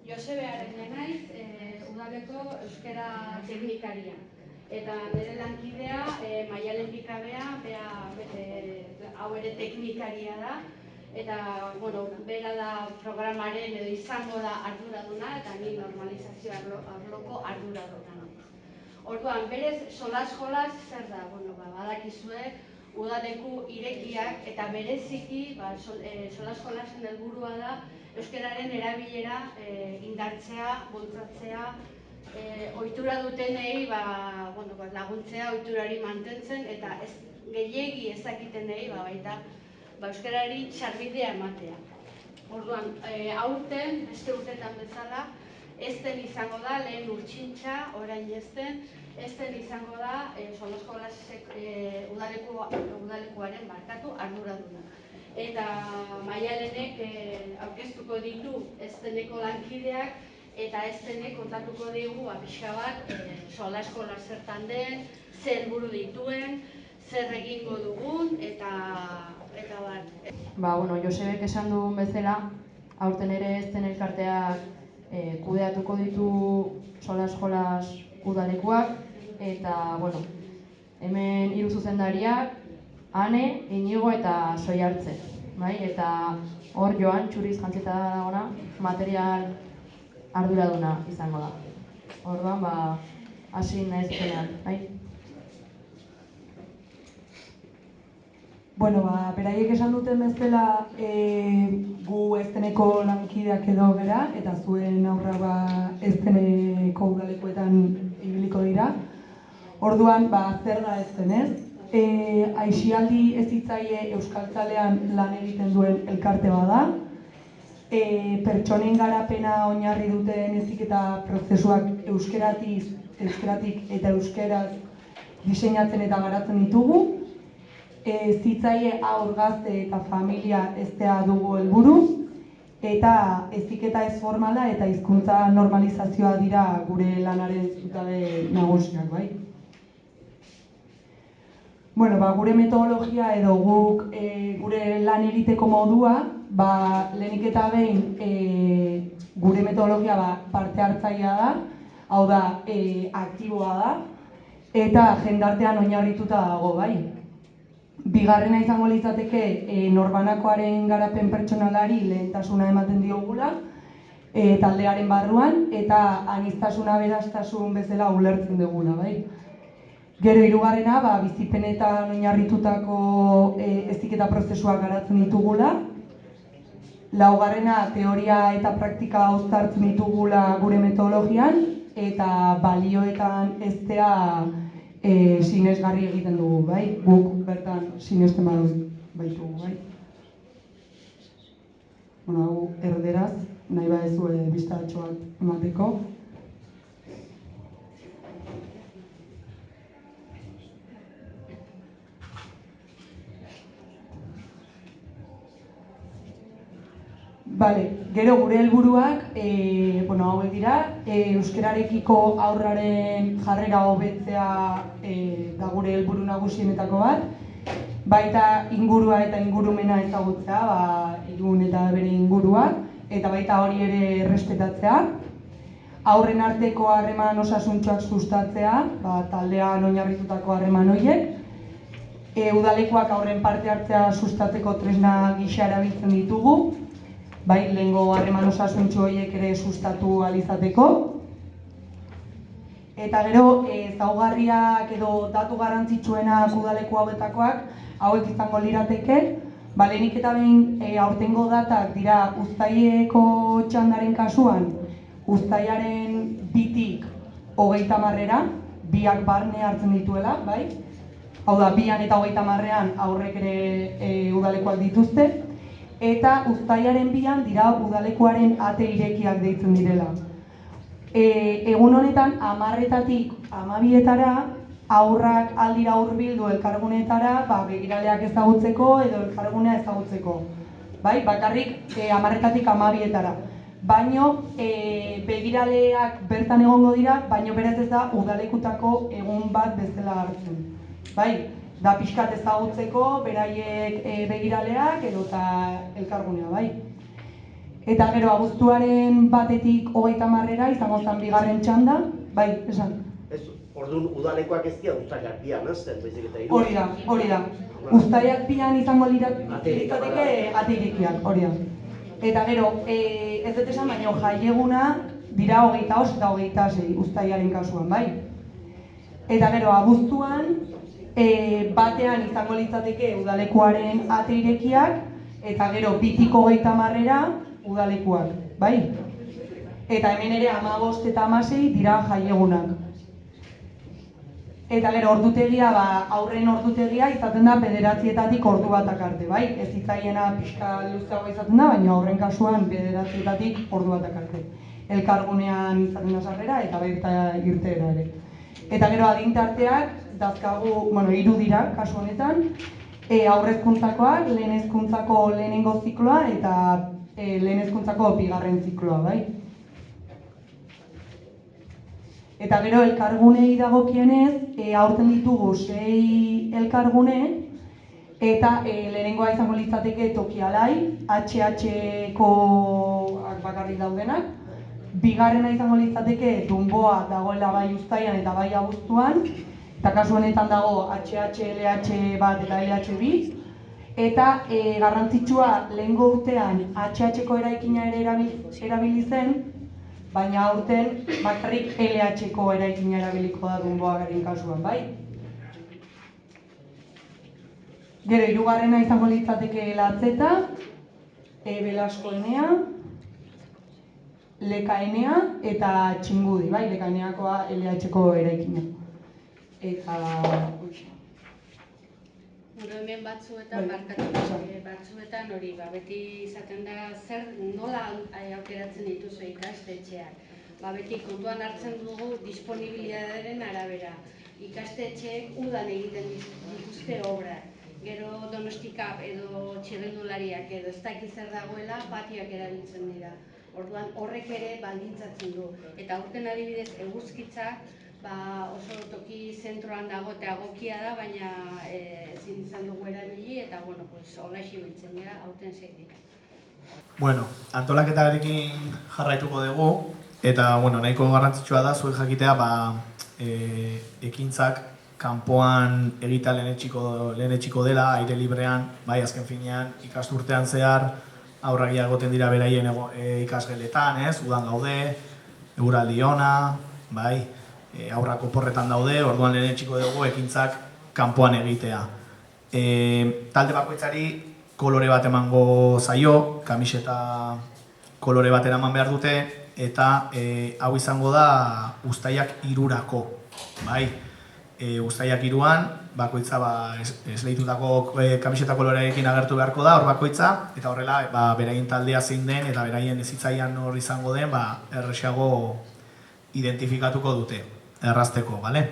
Josebe Arene naiz, udaleko euskara teknikaria. Eta nire lankidea, Maialen Pikabea, hau ere teknikaria da. Eta, bera da programaren edo izango da arduraduna, eta ni normalizazio arloko arduraduna. Orduan, berez, jolas zer da? Badakizue, udaleku irekiak eta bereziki jolasen helburua da euskararen erabilera indartzea, bultzatzea, ohitura dutenei laguntzea ohiturari mantentzen eta gehiegi ezakitenei baita euskarari sarbidea ematea. Orduan, aurten, beste urtetan bezala, ezten izango da, lehen urtsintxa, orain ezten izango da udalekuaren arduraduna. Eta Maialenek aurkeztuko ditu ezteneko lankideak, eta eztenek kontatuko digu pixka bat solaskola zertan den, zer helburu dituen, zer egingo dugun, eta bat. Josebek esan duen bezala, aurten ere ezten elkarteak kudeatuko ditu solaskolas udalekuak, eta, hemen 3 zuzendariak, Ane, Inigo eta Soiartze. Eta hor Joan, txuriz jantzita dagona, material arduraduna izango da. Orduan, hasi nahi zuzenean. Beraiek esan duten bezala gu ezteneko lankideak edo gara, eta zuen aurra ezteneko udalekuetan ibiliko dira. Orduan, zer da ezten ez? Aisialdi Hezitzaile Euskaltzalean lan egiten duen elkarte bada. Pertsonen garapena oinarri duten heziketa prozesuak euskeratik eta euskeraz diseinatzen eta garatzen ditugu. Hezitzaile haur, gazte eta familia heztea dugu helburu, eta heziketa ez formala eta hizkuntza normalizazioa dira gure lanaren zutabe nagusiak, bai? Gure metodologia edo guk gure lan egiteko modua, lehenik eta behin gure metodologia parte hartzailea da, hau da, aktiboa da, eta jendartean oinarrituta dago, bai? Bigarrena izango litzateke norbanakoaren garapen pertsonalari lehentasuna ematen diogula taldearen barruan, eta aniztasuna aberastasun bezala ulertzen dugula, bai? Gero hirugarrena, bizipenetan oinarritutako heziketa prozesuak garatzen ditugula. Laugarrena, teoria eta praktika uztartzen ditugula gure metodologian, eta balioetan heztea sinesgarri egiten dugu, bai? Guk bertan sinesten baitugu, bai? Hau erderaz, nahi badezue bistatxo bat emateko. Gero gure helburuak hauek dira, euskararekiko haurraren jarrera hobetzea da gure helburu nagusienetako bat, baita ingurua eta ingurumena ezagutzea, Irun eta bere ingurua, eta baita hori ere errespetatzea, haurren arteko harreman osasuntsuak sustatzea, taldean oinarritutako harreman horiek, udalekuak haurren parte hartzea sustatzeko tresna gisa erabiltzen ditugu, lehengo harreman osasuntsu horiek ere sustatu ahal izateko. Eta gero, ezaugarriak edo datu garrantzitsuenak udaleku hauetakoak, hauek izango lirateke, lehenik eta behin aurtengo datak dira uztaileko txandaren kasuan, uztailaren 2tik 30-era, biak barne hartzen dituela, bai? Hau da, 2an eta 30ean aurrek ere udalekuak dituzte, eta uztailaren 2an dira udalekuaren ate irekiak deitzen direla. Egun honetan, 10-etatik 12etara, aurrak aldira hurbildu elkargunetara begiraleak ezagutzeko edo elkargunea ezagutzeko. Bakarrik 10-etatik 12etara. Baino, begiraleak bertan egongo dira, baino beraz ez da udalekutako egun bat bezala hartzen. Da pixkat ezagutzeko, beraiek begiraleak edo eta elkargunea, bai? Eta gero, abuztuaren 1-30 izango zen bigarren txanda, bai, esan. Orduan udalekoak ez dira uztailak bian, azten, baizik eta hiru. Hori da. Uztailak bian izango lirateke ate irekiak, hori da. Eta gero, ez dut esan, baina jaieguna dira 25 eta 26 uztailaren kasuan, bai? Eta gero, abuztuan, batean izango litzateke udalekuaren ate irekiak, eta gero, 2-30 udalekuak, bai? Eta hemen ere 15 eta 16 dira jaiegunak. Eta gero, ordutegia, aurren ordutegia izaten da 9:00 ordu batak arte, bai? Ez zitzaiena pixka luzeago izaten da, baina aurren kasuan 9:00 ordu batak arte. Elkargunean izaten da sarrera eta baita irteera ere. Eta gero, adintarteak, dazkagu, 3 dira, kasu honetan, aurre hezkuntzakoak, lehen hezkuntzako lehenengo zikloa eta lehen hezkuntzako bigarren zikloa, bai? Eta gero, elkargunei dagokienez, aurten ditugu 6 elkargune, eta lehenengoa izango litzateke Tokialai, HH-koak bakarrik daudenak. Bigarrena izango litzateke Dunboa dagoela bai uztailan eta bai abuztuan, eta kasu honetan dago HH, LH1 eta LH2. Eta garrantzitsua lehengo urtean HH-ko eraikina ere erabili zen, baina aurten bakarrik LH-ko eraikina erabiliko da Dunboagaren kasuan, bai? Gero, 3. izango litzateke Latzeta, Belaskoenea, Lekaenea eta Txingudi, bai? Lekaeneakoa LH-ko eraikina. Eta... Hemen batzuetan, batzuetan hori, beti izaten da zer nola aukeratzen dituzu ikastetxeak. Beti kontuan hartzen dugu disponibilidadearen arabera. Ikastetxeek udan egiten dituzte obrak. Gero Donostikap edo txirrendulariak edo ez dakiz zer dagoela patioak erabiltzen dira. Orduan horrek ere baldintzatzen du. Eta aurten adibidez eguzkitzak oso toki zentroan dago eta egokia da, baina ezin izan dugu erabili eta horrexi biltzen dira, aurten zeik dira. Bueno, antolaketarekin jarraituko dugu eta nahiko garrantzitsua da zuek jakitea ekintzak kanpoan egita lehenetsiko dela, aire librean, bai azken finean ikasturtean zehar aurragia egoten dira beraien ikasgeletan, udan gaude, eguraldi ona, bai, aurrako porretan daude, orduan lehenetsiko dugu ekintzak kanpoan egitea. Talde bakoitzari kolore bat emango zaio, kamiseta kolore bat eraman behar dute, eta hau izango da uztailak 3-rako, bai? Uztailak 3an, bakoitza esleitutako kamiseta kolorearekin agertu beharko da, hor bakoitza, eta horrela beraien taldea zein den eta beraien ezitzaian hor izango den, erresago identifikatuko dute, errazteko, bale?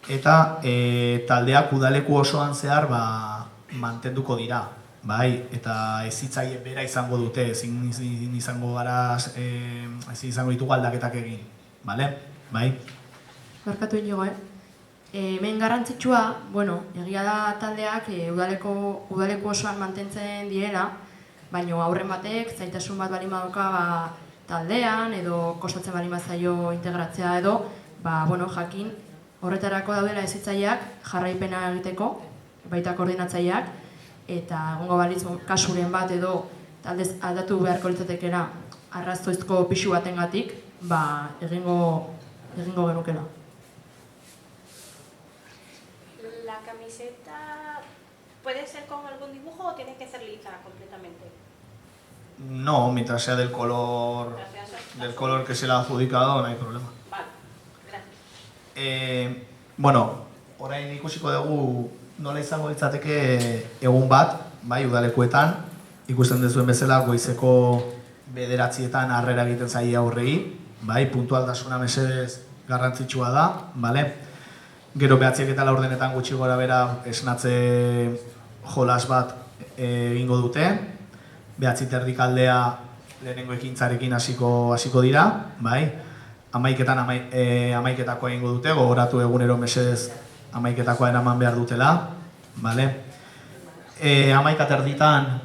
Eta taldeak udaleku osoan zehar mantenduko dira, bai? Eta ezitzaile bera izango dute, ezin izango ditugu aldaketak egin, bale? Bai? Barkatu inigo, hemen garrantzitsua, egia da taldeak udaleku osoan mantentzen direla, baina aurren batek zaitasun bat bali maduka taldean edo kostatzen bali mazaio integratzea edo, jakin horretarako daudela ezitzaileak jarraipena egiteko, baita koordinatzaileak, eta egongo balitz kasuren bat edo taldez aldatu beharko litzatekeela arrazoizko pixu batengatik, egingo genukela. ¿La camiseta puede ser con algún dibujo o tiene que ser lisa completamente? No, mientras sea del color que se le ha adjudicado, no hay problema. Vale, gracias. Orain ikusiko dugu nola izango litzateke egun bat, bai, udalekuetan, ikusten duzuen bezala goizeko 9:00 harrera egiten zaie aurrei, bai, puntualtasuna mesedez garrantzitsua da, bale? Gero 9:40 gutxi gora bera esnatze jolas bat egingo dute, 9:30 aldea lehenengo ekintzarekin hasiko dira, bai? 11:00 egingo dute, gogoratu egunero mesedez 11:00 eraman behar dutela, bale? 11:30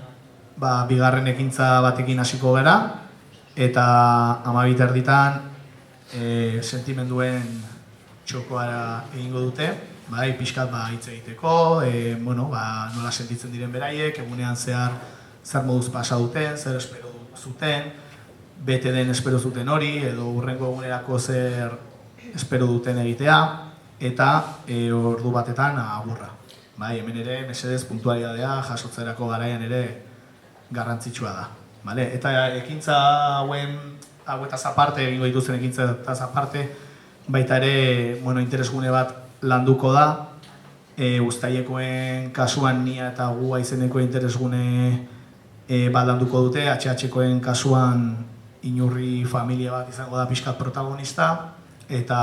bigarren ekintza batekin hasiko gara, eta 12:00 sentimenduen txokoa egingo dute, bai, pixkat hitz egiteko, nola sentitzen diren beraiek, egunean zehar zer moduz pasa duten, zer espero zuten, bete den espero zuten hori, edo hurrengo egunerako zer espero duten egitea, eta ordu batetan agurra. Bai, hemen ere, mesedez, puntualidadea jasotzerako garaian ere garrantzitsua da. Eta ekintza hauetaz aparte, egingo dituzen ekintzataz aparte, baita ere, interesgune bat landuko da, Uztailekoen kasuan nia eta gua izeneko interesgune bat landuko dute, HH-koen kasuan Inurri familia bat izango da pixkat protagonista, eta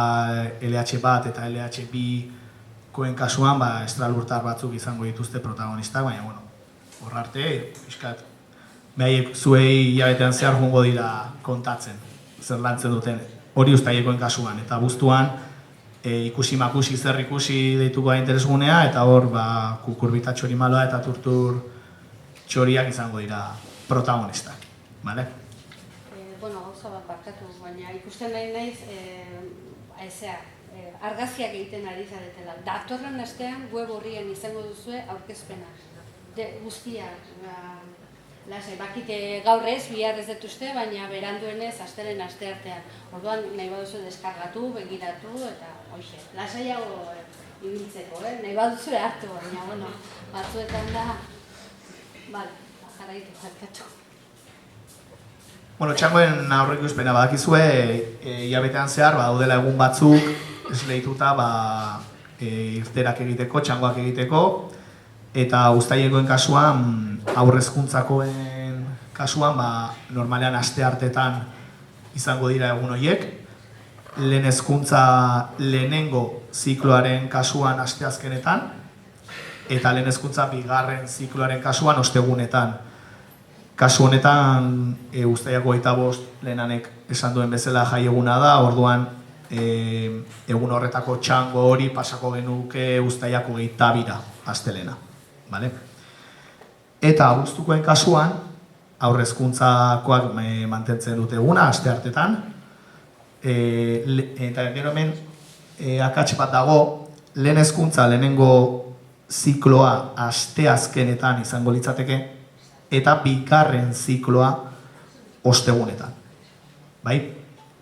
LH bat eta LH bi koen kasuan estralurtar batzuk izango dituzte protagonistak, baina hor arte, pixkat, behaiek zuei hilabetean zehar jungo dira kontatzen, zer lantzen duten, hori Uztailekoen kasuan, eta buztuan ikusi-makusi zer ikusi deituko da interesgunea, eta hor kukurbita txori maloa eta turtur txoriak izango dira protagonistak, bale? Gauza bat barkatu, baina ikusten nahi naiz, argazkiak egiten ari zaretela. Datorren astean web horrien izango duzue aurkezpena. Guztia, lasai, bakite gaur ez, bihar ez detuzte, baina beranduenez asteren asteartean. Orduan nahi baduzu deskargatu, begiratu, eta hoxe, lasaiago ibiltzeko, nahi baduzu hartu, baina, batzuetan da, jarraitu, barkatu. Txangoen aurreikuspena badakizue, hilabetean zehar daudela egun batzuk esleituta irterak egiteko, txangoak egiteko, eta Uztailekoen kasuan, haurrezkuntzakoen kasuan, normalean asteartetan izango dira egun horiek. Lehen hezkuntza lehenengo zikloaren kasuan asteazkenetan, eta lehen hezkuntza bigarren zikloaren kasuan ostegunetan. Kasu honetan, Uztaileko 25 lehenanek esan duen bezala jaieguna da, orduan egun horretako txango hori pasako genuke Uztaileko 22 astelena. Eta abuztukoen kasuan, haurrezkuntzakoak mantentzen dute eguna, asteartetan, eta gero hemen akats bat dago, lehen hezkuntza lehenengo zikloa asteazkenetan izango litzateke, eta bigarren zikloa ostegunetan.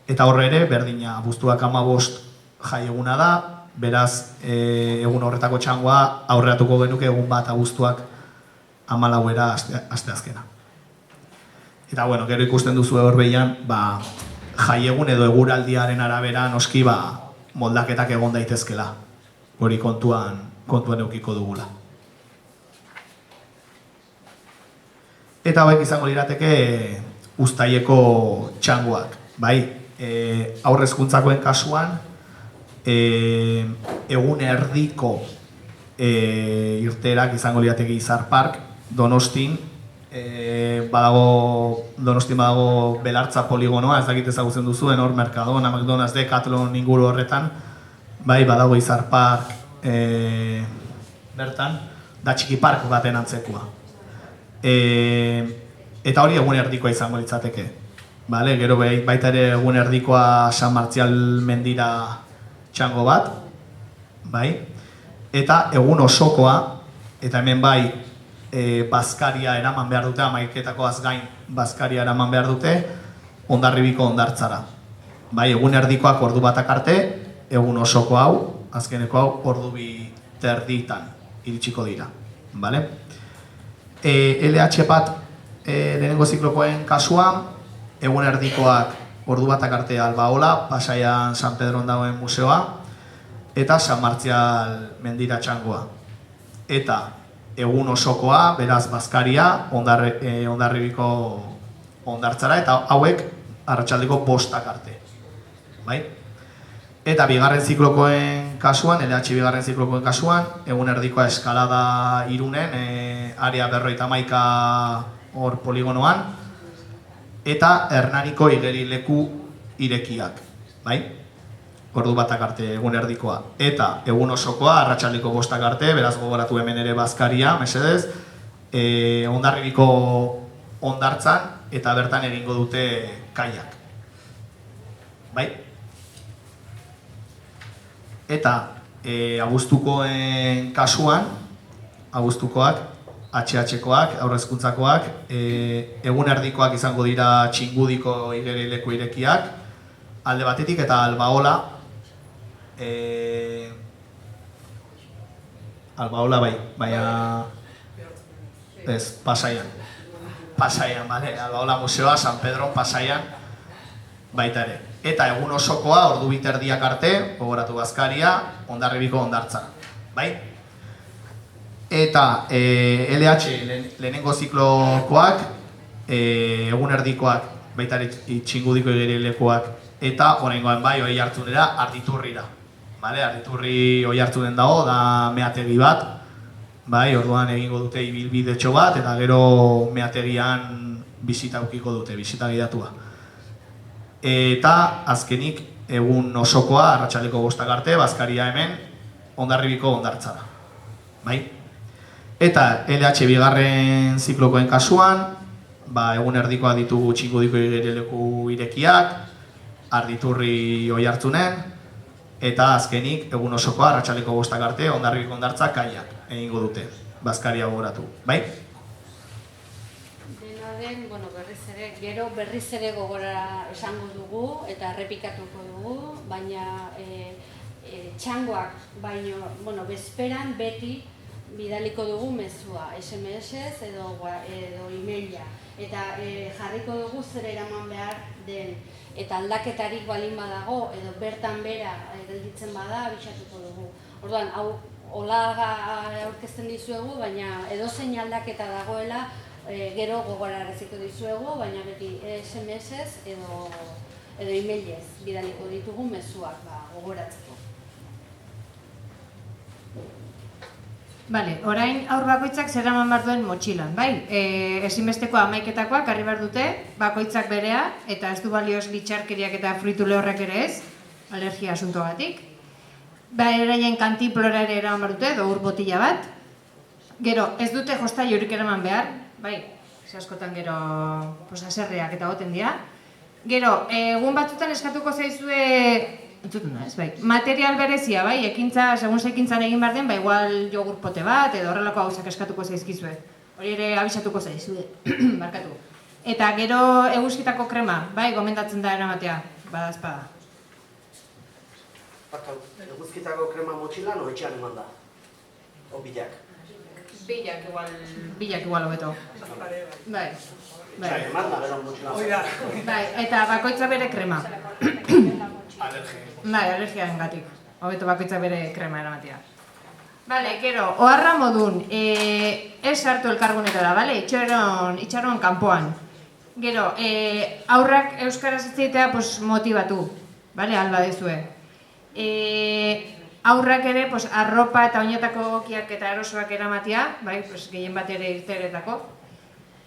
Eta horre ere, berdina, abuztuak 15 jaieguna da, beraz, egun horretako txangoa aurreratuko genuke egun bat abuztuak 14era asteazkena. Eta, gero ikusten duzu hor behian, jaiegun edo eguraldiaren arabera noski moldaketak egon daitezkela. Hori kontuan eukiko dugula. Eta hauek izango lirateke Uztaileko txangoak. Haurrezkuntzakoen kasuan, egun erdiko irteerak izango lirateke Izar Park, Donostin badago Belartza poligonoa, ez dakit ezagutzen duzuen, hor Mercadona, McDonald's, Decathlon inguru horretan, badago Izar Park bertan, da txiki park baten antzekoa. Eta hori egun erdikoa izango litzateke. Gero baita ere egun erdikoa San Martzial mendira txango bat. Eta egun osokoa, eta hemen bazkaria eraman behar dute, 11-etakoaz gain bazkaria eraman behar dute, Hondarribiko hondartzara. Egun erdikoak ordu batak arte, egun osoko hau, azkeneko hau, ordu 2:30 iritsiko dira. LH bat lehenengo ziklokoen kasuan, egun erdikoak ordu batak arte Albaola, Pasaian San Pedron dagoen museoa, eta San Martzial mendira txangoa. Eta egun osokoa, beraz bazkaria, Hondarribiko hondartzara, eta hauek arratsaldeko 5 arte. Eta bigarren ziklokoen kasuan, LH bigarren ziklokoen kasuan, egun erdikoa Eskalada Irunen, area 51 hor poligonoan, eta Hernaniko igerileku irekiak. Ordu batak arte egun erdikoa. Eta egun osokoa, arratsaldeko 5 arte, beraz gogoratu hemen ere bazkaria, mesedez, Hondarribiko hondartzan eta bertan egingo dute kaiak. Bai? Eta abuztukoen kasuan, abuztukoak, HH-koak, aurrezkuntzakoak, egun erdikoak izango dira Txingudiko igerileko irekiak, alde batetik eta Albaola, Albaola bai, baina ez, Pasaian. Pasaian, bale, Albaola museoa, San Pedro, Pasaian, baita ere. Eta egun osokoa, ordu biterdiak arte, gogoratu Bazkaria, Hondarribiko hondartza. Bai? Eta LH lehenengo ziklokoak, egun erdikoak, baita ere Txingudiko igerilekuak, eta oraingoan bai, Oiartzunera, Arditurrira. Bale, Arditurri Oiartzunen dago, da meategi bat, bai, orduan egingo dute ibilbidetxo bat, eta gero meategian bisita ukiko dute, bisita gidatua. Eta azkenik egun osokoa, arratsaldeko 5 arte, Bazkaria hemen, Hondarribiko hondartza da. Bai? Eta LH bigarren ziklokoen kasuan, egun erdikoa ditugu Txingudiko igerileko irekiak, Arditurri Oiartzunen, eta azkenik egun osokoa, arratsaldeko 5 arte, Hondarribiko hondartza kaiak egingo dute, Bazkaria gogoratu. Bai? Bueno, gero berriz ere gogora esango dugu eta errepikatuko dugu, baina txangoak baino, bueno, bezperan beti bidaliko dugu mezua, SMS-ez edo emaila, eta jarriko dugu zer eraman behar den, eta aldaketarik balin badago edo bertan bera gelditzen bada abisatuko dugu. Orduan, hau hola aurkezten dizuegu, baina edozein aldaketa dagoela gero gogoraraziko dizuegu, baina beti SMS-ez edo emailez bidaliko ditugu mezuak gogoratzeko. Bale, orain aur bakoitzak zer eraman behar duen motxilan, bai? Ezinbesteko 11-etakoak harri behar dute, bakoitzak berea, eta ez du balioz litxarkeriak eta fruitu lehorrak ere ez, alergia asuntogatik. Beraien kantiplora ere eraman behar dute, edo ur botila bat. Gero, ez dute jostailurik eraman behar, bai, ze askotan gero haserreak eta goten dira. Gero, egun batzutan eskatuko zaizue, material berezia, bai, ekintza, segun ze ekintzan egin behar den, igual jogur pote bat, edo horrelako gauzak eskatuko zaizkizue. Hori ere abisatuko zaizue, barkatu. Eta gero eguzkitako krema, bai, gomendatzen da eramatea, badazpada. Eguzkitako krema motxilan o etxean eman da? O bilak? Bilak igual hobeto. Bai. Etxean eman da, bera motxilan. Bai, eta bakoitza bere krema. Bai, alergiaren gatik. Hobeto bakoitza bere krema eramatea. Bale, gero, oharra modun, ez hartu elkargunetara, bale? Itxaron kanpoan. Gero, aurrak euskaraz hitzitea motibatu, bale, alba dezue. Aurrak ere, arropa eta oinetako egokiak eta erosoak eramatea, bai, gehien bat ere irteretako.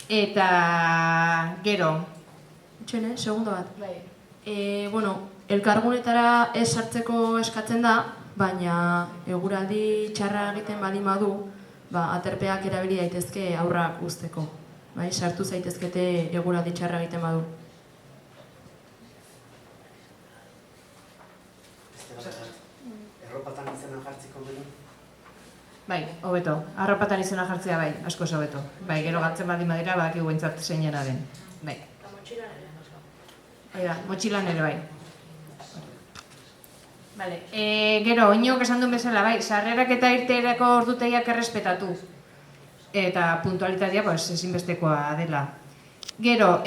Eta gero. Txene, segundo bat. Bai. Bueno, elkargunetara ez sartzeko eskatzen da, baina eguraldi txarra egiten baldin badu, aterpeak erabili daitezke aurrak uzteko. Bai, sartu zaitezkete eguraldi txarra egiten badu. Arropatan izena jartziko menu? Bai, hobeto. Arropatan izena jartzea bai, askoz hobeto. Bai, gero galtzen baldin badira, badakigu behintzat zeinena den. Bai. Eta motxilan ere, nosko. Oida, motxilan ere bai. Bale, gero, oinok esan duen bezala, bai, sarrerak eta irteerako ordutegiak errespetatu. Eta puntualitatea, ezinbestekoa dela. Gero,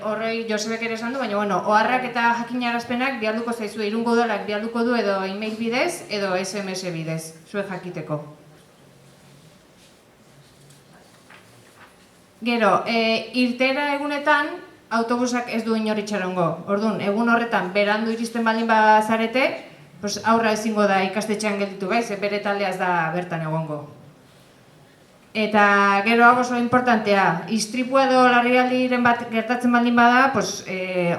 horrei Josebek ere esan du, baina, bueno, oharrak eta jakinarazpenak bialduko zaizue, Irungo Udalak bialduko du edo email bidez, edo SMS bidez, zuek jakiteko. Gero, irteera egunetan, autobusak ez du inor itxarongo. Orduan, egun horretan, berandu iristen baldin bazarete, aurra ezingo da ikastetxean gelditu bai, ze bere taldeaz da bertan egongo. Eta gero hau oso importantea, istripua edo larrialdiren bat gertatzen baldin bada,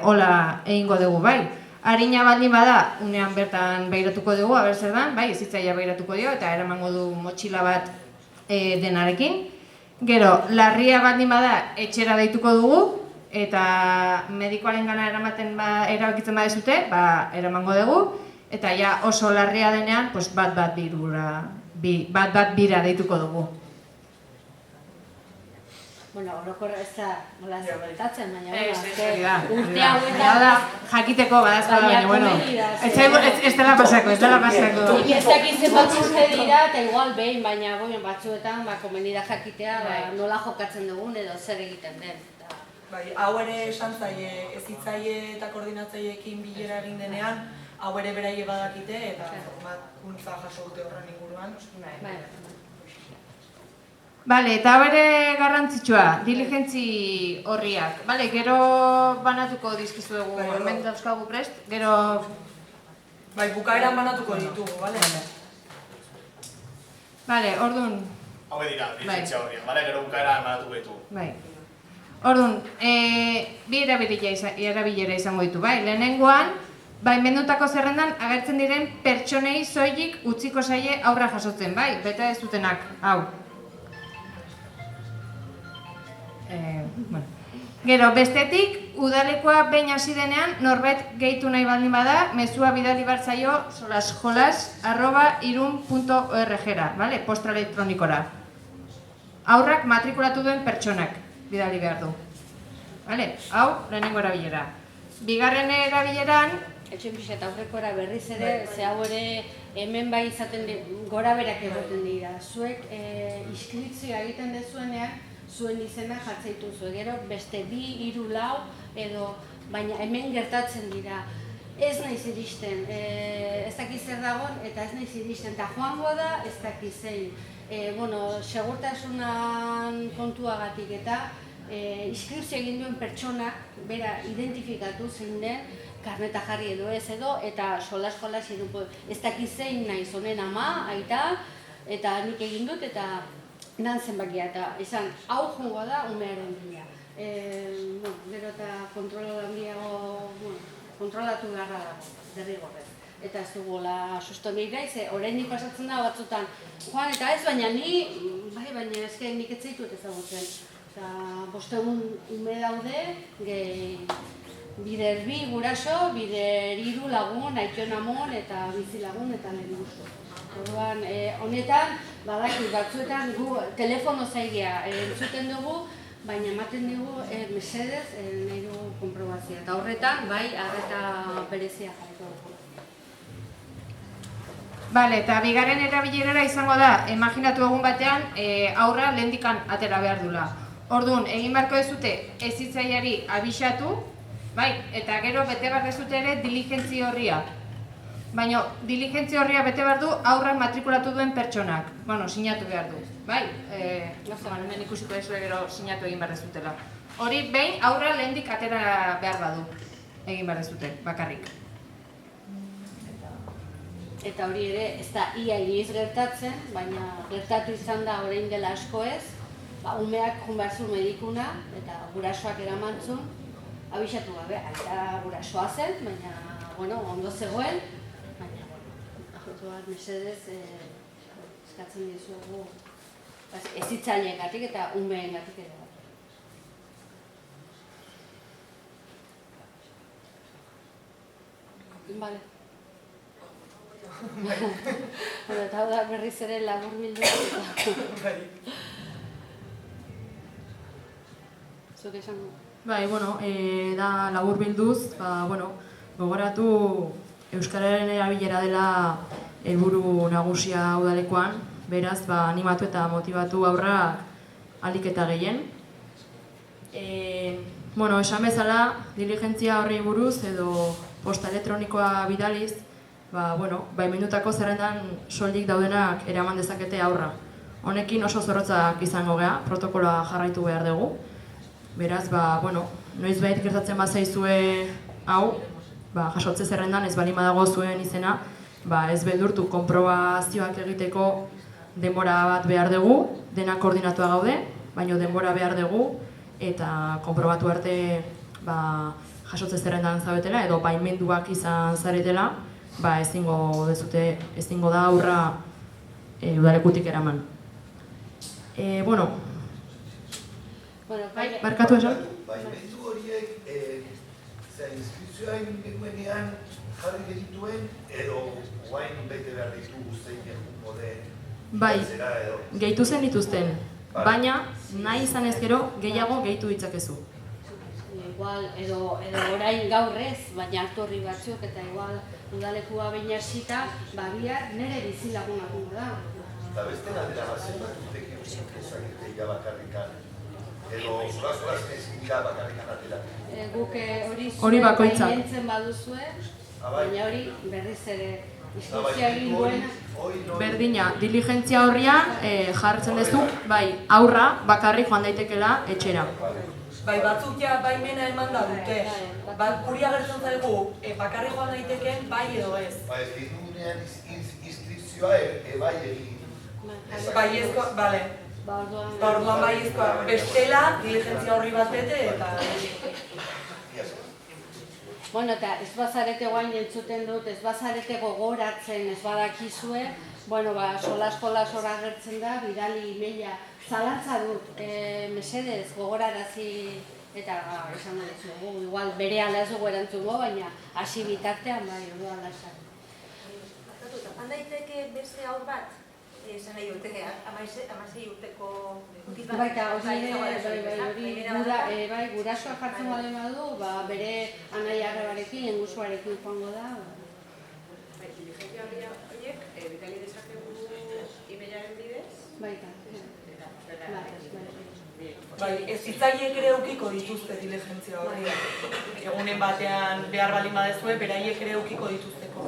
hola egingo dugu, bai. Harina baldin bada, unean bertan behiratuko dugu, aber zer dan, bai, ezitzaia behiratuko dio, eta eramango du motxila bat denarekin. Gero, larria baldin bada etxera deituko dugu, eta medikoaren gana erabakitzen badezute, eramango dugu, eta ja oso larria denean, bat bira deituko dugu. Bueno, orokorra ez da nola zertatzen, baina urte hauetan jakiteko badazpada, baina, bueno, ez dela pasako, Ez dakitzen batzuzte dira, eta igual behin, baina batzuetan komeni da jakitea nola jokatzen dugun edo zer egiten den. Bai, hau ere esan zaie, hezitzaile eta koordinatzaileekin bilera egin denean, hau ere beraie badakite eta formakuntza jaso dute horren inguruan. Bale, eta bere garrantzitsua, diligentzi horriak. Bale, gero banatuko dizkizuegu, hemen dauzkagu prest, gero... Bai, bukaeran banatuko ditugu, bale? Bale, orduan... Hau dira, diligentzia horriak, bale, gero bukaeran banatuko ditugu. Bai. Orduan, bi erabilera izango ditu, bai? Lehenengoan, baimendutako zerrendan agertzen diren pertsonei soilik utziko zaie aurra jasotzen, bai? Beta ez dutenak, hau. Gero, bestetik, udalekoa behin hasi denean, norbait gehitu nahi baldin bada, mezua bidali bartzaio solasjolas@irun.org-ra, bale? Posta elektronikora. Aurrak matrikulatu duen pertsonak bidali behar du. Bale? Hau, lehenengo erabilera. Bigarren erabileran... Etxen pixet aurrekora berriz ere, ze hau ere hemen bai izaten gora berak egoten dira. Zuek inskripzioa egiten dezuenean, zuen izena jartzeitu zuen, gero beste 2, 3, 4 edo, baina hemen gertatzen dira. Ez naiz iristen, ez dakiz zer dagoen eta ez naiz iristen, eta joango da ez dakiz zein. Segurtasunan kontuagatik eta inskripzio egin duen pertsonak bera identifikatu zein den, karneta jarri edo ez edo, eta solas irupo, ez dakiz zein naiz honen ama, aita, eta nik egin dut eta nan zenbakia eta izan hau jongoa da umearen bila. Gero eta kontrolo handiago kontrolatu beharra dago, derrigorrez. Eta ez duguela susto nire, ze oraindik pasatzen da batzutan joan eta ez, baina baina eske nik ez zaitut ezagutzen. Eta 500 ume daude, bider 2 guraso, bider 3 lagun, aiton amon eta bizi lagun eta lehen guztu. Orduan, honetan, badakit batzuetan gu telefono zaigea entzuten dugu, baina ematen dugu mesedez nahi dugu konprobazioa. Eta horretan, bai, arreta berezia jarriko dugu. Bale, eta bigarren erabilerara izango da, imaginatu egun batean, aurra lehendikan atera behar dula. Orduan, egin beharko dezute hezitzaileari abisatu, bai, eta gero bete behar dezute ere diligentzi horria. Baina, diligentzi horria bete behar du aurrak matrikulatu duen pertsonak. Bueno, sinatu behar du, bai? Hemen ikusiko dezu gero sinatu egin behar dezutela. Hori, behin aurra lehendik atera behar badu egin behar dezute, bakarrik. Eta hori ere, ez da ia inoiz gertatzen, baina gertatu izan da orain dela asko ez, umeak joan behar zuen medikuna eta gurasoak eramantzun, abisatu gabe, aita gurasoa zen, baina, ondo zegoen, baina, ajotuak mesedez eskatzen dizuegu hezitzailegatik eta umeengatik ere. Bale. Eta hau da berriz ere labur bildu. Zuk esan du? Bai, da labur bilduz, gogoratu euskararen erabilera dela helburu nagusia udalekoan, beraz, animatu eta motibatu aurrak ahalik eta gehien. Esan bezala, diligentzia horri buruz edo posta elektronikoa bidaliz, baimendutako zerrendan soldik daudenak eraman dezakete aurra. Honekin oso zorrotzak izango gea, protokoloa jarraitu behar dugu. Beraz, noizbait gertatzen bazaizue hau, jasotze zerrendan ez bali badago zuen izena, ez beldurtu konprobazioak egiteko denbora bat behar dugu, dena koordinatua gaude, baina denbora behar dugu, eta konprobatu arte jasotze zerrendan zabetela edo baimenduak izan zaretela, ezingo da aurra udalekutik eraman. Barkatu esan? Baimendu horiek, inskripzioa egin genuenean jarri genituen, edo guain bete behar ditugu zein egungo den, Bai, zera edo. gehitu zen dituzten, baina nahi izan ez gero gehiago gehitu ditzakezu. Igual, edo orain gaur ez, baina hartu horri batzuk, eta igual udalekua behin hasita, bihar nire bizilagunak da. Eta beste galdera bat zenbat urteki ezagite ja bakarrikan, edo zoraz ezin dira bakarrikan atera. Guk Hori bakoitzak. baimentzen baduzue, baina hori berriz ere inskripzioa egin duena. Berdina, diligentzia horrian jartzen duzu, bai, aurra bakarrik joan daitekela etxera. Bai, batzuk ja baimena eman da dute. Guri agertzen zaigu, bakarrik joan daiteken bai edo ez. Ba, ez ditugunean inskripzioa bai egin. Baiezkoa, bale. Orduan baiezkoa. Bestela, diligentzia horri bat bete eta... Bueno, eta ez bazarete guain entzuten dut, ez bazarete gogoratzen, ez badakizue, bueno, solas hor agertzen da, bidali emaila, zalantza dut, mesedez, gogorarazi eta esan dut, igual bere ala ez dugu erantzungo, baina hasi bitartean, bai, orduan lasak. Handaiteke beste haur bat, esan nahi dute, 16 urteko Baita, hori gurasoa jartzen bade badu, bere anai arrebarekin, lengusuarekin joango da. Diligentzia horiek, bidali dezakegu emailaren bidez? Baita. Bai, hezitzaileek ere edukiko dituzte diligentzia hori. Egunen batean behar baldin badezue, beraiek ere edukiko dituzteko.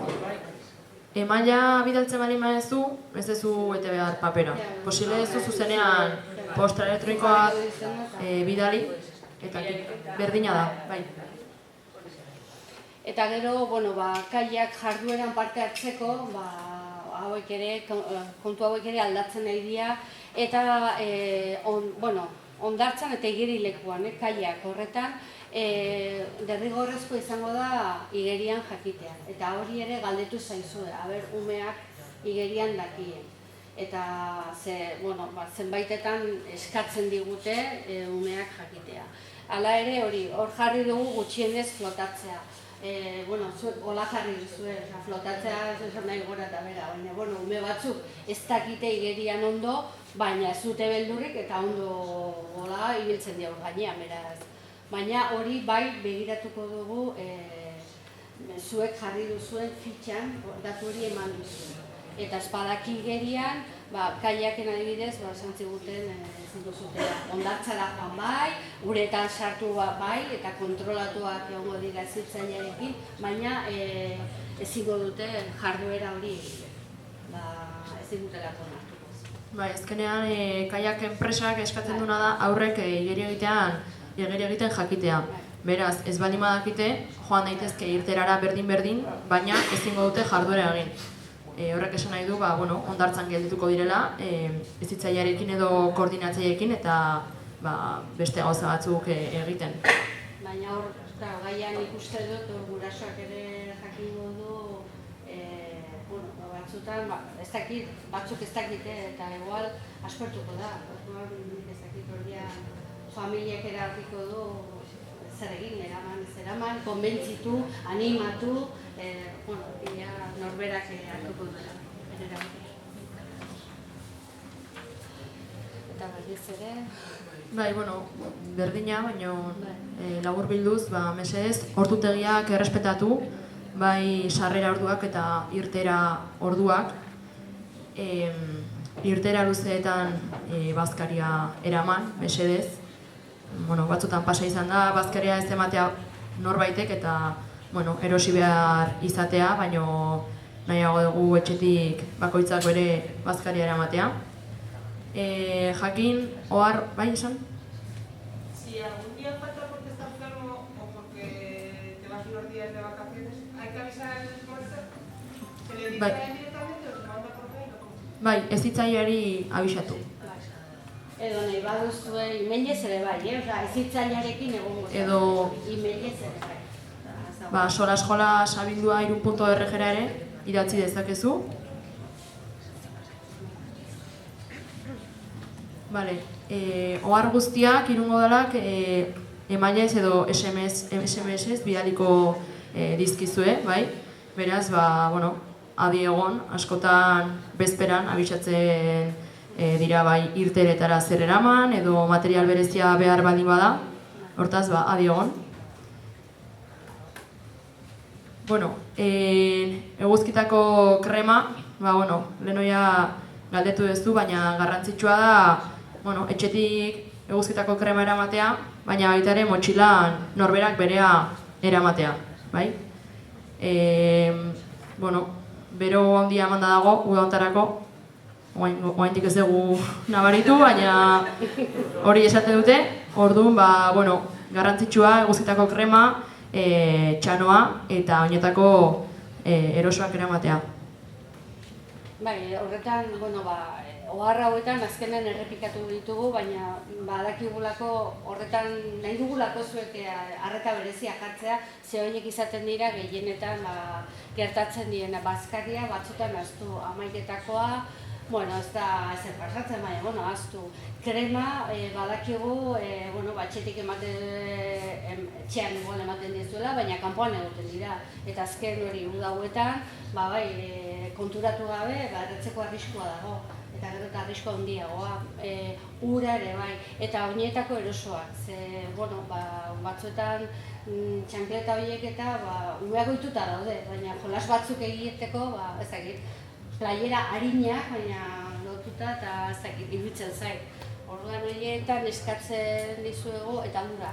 Emaila bidaltzen baldin badezu, ez duzu bete behar papera. Posible duzu zuzenean posta elektronikoa bidali, eta berdina da, bai. Eta gero, kaiak jardueran parte hartzeko, kontu hauek ere aldatzen nahi dira, eta hondartzan eta igerilekuan, kaiak horretan, derrigorrezko izango da igerian jakitea. Eta hori ere galdetu zaizue, umeak igerian dakien. Eta zenbaitetan eskatzen digute umeak jakitea. Hala ere hori, hor jarri dugu gutxienez flotatzea. Hola jarri duzue, flotatzea esan nahi gora eta bera, baina ume batzuk ez dakite igerian ondo, baina ez dute beldurrik eta ondo hola ibiltzen dira gainean, beraz. Baina hori bai begiratuko dugu zuek jarri duzuen fitxan datu hori eman duzu. Eta espadaki igerian, kaiaken adibidez, esan ziguten ezin duzutela. Hondartzara joan bai, uretan sartu bai, eta kontrolatuak egongo dira hezitzailearekin, baina ezingo dute jarduera hori ezin dutelako nartuko. Bai, ezkenean kaiak enpresak eskatzen duna da aurrek igeri egiten jakitea. Beraz, ez baldin badakite, joan daitezke irterara berdin-berdin, baina ezingo dute jarduera egin. Horrek esan nahi du, hondartzan geldituko direla, hezitzailearekin edo koordinatzaileekin eta beste gauza batzuk egiten. Baina hor, gaian ikuste dut, gurasoak ere jakingo du, batzutan, batzuk ez dakite eta igual aspertuko da. Ez dakit horrean familiak erabakiko du zer egin, eraman, konbentzitu, animatu, norberak hartuko duela. Eta berriz ere... Bai, berdina, baina labur bilduz, mesedez, ordutegiak errespetatu, bai sarrera orduak eta irtera orduak. Irtera luzeetan bazkaria eraman, mesedez. Batzutan pasa izan da, bazkaria ez ematea norbaitek eta erosi behar izatea, baina nahiago dugu etxetik bakoitzak bere bazkaria eramatea. Jakin, ohar, bai esan? Si algún día falta porque está enfermo o porque te vas unos días de vacaciones, ¿hay que avisar al profesor? ¿Se le dice a él directamente o se manda por mail o cómo? Bai, hezitzaileari abisatu. Edo nahi baduzue emailez ere bai, hezitzailearekin egongo zen. Edo... emailez ere bai. Solas abildua irun.org-era ere idatzi dezakezu. Bale, ohar guztiak irungo dalak emailez edo SMS-ez bidaliko dizkizue, bai? Beraz, bueno, adi egon, askotan bezperan abisatzen dira bai irteletara zer eraman edo material berezia behar baldin bada, hortaz, adi egon. Bueno, eguzkitako krema, bueno, lehenoia galdetu duzu, baina garrantzitsua da, bueno, etxetik eguzkitako krema eramatea, baina baita ere motxilan norberak berea eramatea, bai? Bueno, bero handia emanda dago, uda hontarako, oaindik ez dugu nabaritu, baina hori esaten dute, orduan, bueno, garrantzitsua eguzkitako krema, txanoa eta oinetako erosoak eramatea. Bai, horretan, bueno, ohar hauetan azkenen errepikatu ditugu, baina badakigulako horretan nahi dugulako zuek arreta berezia jartzea, ze horiek izaten dira gehienetan gertatzen diena bazkaria, batzutan ahaztu amaiketakoa, bueno, ez da ezer pasatzen, baina, bueno, ahaztu. Krema, badakigu, bueno, batxetik etxean igual ematen dizuela, baina kanpoan egoten dira. Eta azken hori uda hauetan, bai, konturatu gabe, erretzeko arriskua dago. Eta gero eta arriskua handiagoa, ura ere bai, eta oinetako erosoak, ze, bueno, batzuetan txankleta horiek eta umeak goituta daude, baina jolas batzuk egiteko, ezagik, playera harinak, baina lotuta eta ezagik, iruditzen zait. Orduan horietan eskatzen dizuegu eta ura.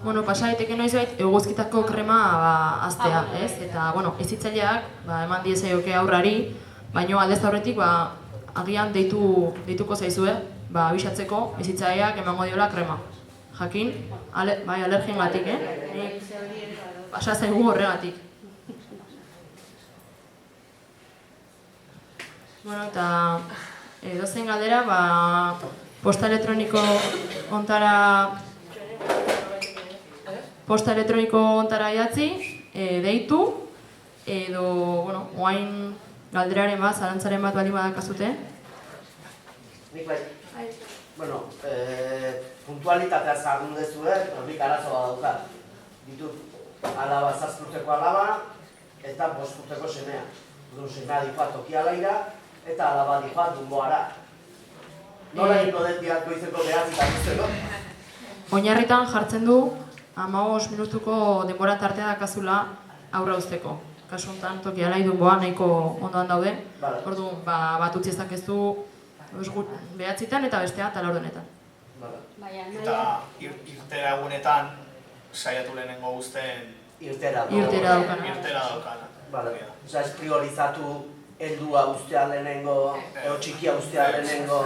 Bueno, pasa daiteke noizbait eguzkitako krema aztea, ez? Eta, bueno, hezitzaileak eman diezaioke aurrari, baina aldez aurretik agian deituko zaizue, abisatzeko hezitzaileak emango diola krema. Jakin, bai, alergiengatik, pasa zaigu horregatik. Bueno, eta edozein galdera, posta elektroniko ontara idatzi, deitu, edo, bueno, oain galderaren zalantzaren bat baldin badakazute. Nik bai, bueno, puntualitatea zardun dezue, nik arazo bat daukat. Ditut alaba, 7 urteko alaba, eta 5 urteko semea. Semea dikoa tokialaira, eta alaba dikoa dunboara. Nola niko dentiak goizeko behatzik atuzeko? Oinarritan jartzen du 15 minutuko denbora tartea dakazula aurra uzteko. Kasu honetan tokialai dunboa nahiko ondoan daude. Orduan, bat utzi ezakezu behatzitan eta bestea eta laurdenetan. Eta irtera egunetan saiatu lehenengo guzten irtera daukana. Osa, ez priorizatu heldua ustea lehenengo, eo txikia ustea lehenengo.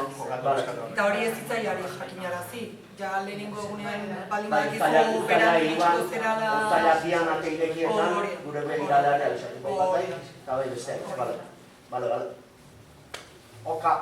Eta hori ez zitzaileari jakinarazi. Ja lehenengo egunean baldin badakizu beran iritsiko zerala... Uztailakian arte irekietan, gure begiraleari abisatuko bat, eta bai beste, bale. Oka.